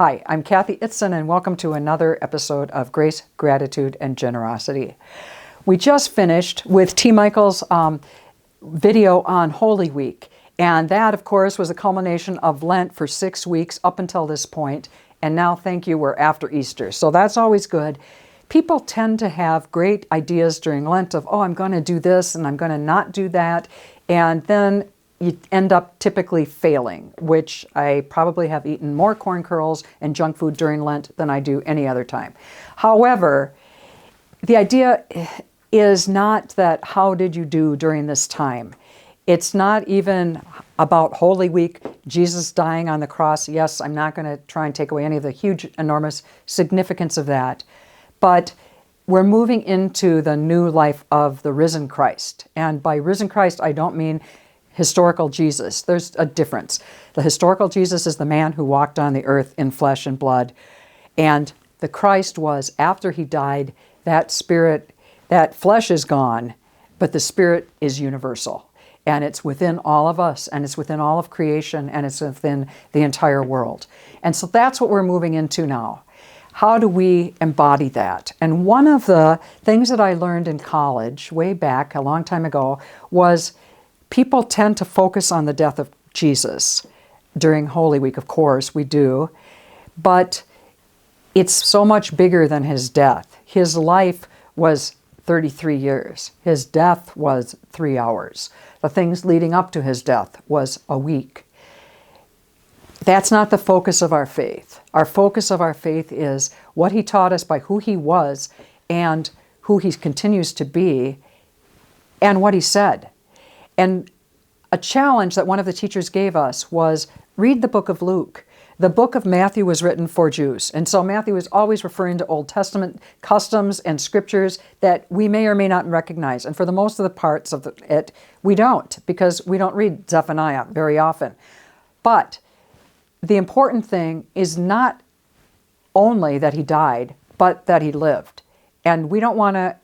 Hi, I'm Kathy Itzin, and welcome to another episode of Grace, Gratitude, and Generosity. We just finished with T. Michael's video on Holy Week, and that, of course, was a culmination of Lent for 6 weeks up until this point, and now, thank you, we're after Easter, so that's always good. People tend to have great ideas during Lent of, oh, I'm going to do this, and I'm going to not do that, and then you end up typically failing, which I probably have eaten more corn kernels and junk food during Lent than I do any other time. However, the idea is not that how did you do during this time. It's not even about Holy Week, Jesus dying on the cross. Yes, I'm not going to try and take away any of the huge, enormous significance of that. But we're moving into the new life of the risen Christ. And by risen Christ, I don't mean historical Jesus. There's a difference. The historical Jesus is the man who walked on the earth in flesh and blood. And the Christ was, after he died, that spirit, that flesh is gone, but the spirit is universal. And it's within all of us, and it's within all of creation, and it's within the entire world. And so that's what we're moving into now. How do we embody that? And one of the things that I learned in college, way back, a long time ago, was people tend to focus on the death of Jesus during Holy Week. Of course, we do. But it's so much bigger than his death. His life was 33 years. His death was 3 hours. The things leading up to his death was a week. That's not the focus of our faith. Our focus of our faith is what he taught us by who he was and who he continues to be and what he said. And a challenge that one of the teachers gave us was read the book of Luke. The book of Matthew was written for Jews. And so Matthew is always referring to Old Testament customs and scriptures that we may or may not recognize. And for the most of the parts of it, we don't, because we don't read Zephaniah very often. But the important thing is not only that he died, but that he lived. And we don't want to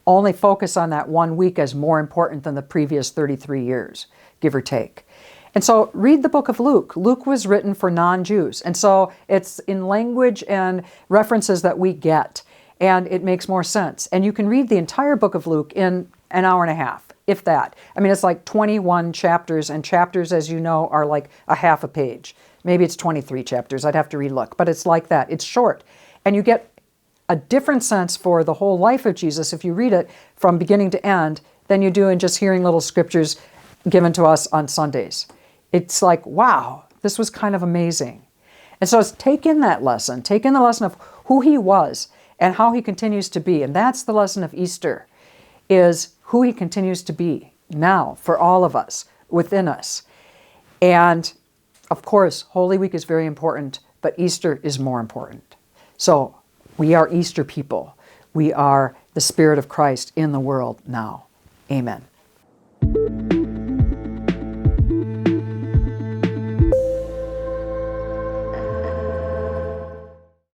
only focus on that 1 week as more important than the previous 33 years, give or take. And so read the book of Luke. Luke was written for non-Jews. And so it's in language and references that we get, and it makes more sense. And you can read the entire book of Luke in an hour and a half, if that. I mean, it's like 21 chapters, and chapters, as you know, are like a half a page. Maybe it's 23 chapters. I'd have to relook, but it's like that. It's short. And you get a different sense for the whole life of Jesus if you read it from beginning to end than you do in just hearing little scriptures given to us on Sundays. It's like, wow, this was kind of amazing. And so take in that lesson. Take in the lesson of who he was and how he continues to be. And that's the lesson of Easter, is who he continues to be now for all of us, within us. And of course, Holy Week is very important, but Easter is more important. So we are Easter people. We are the Spirit of Christ in the world now. Amen.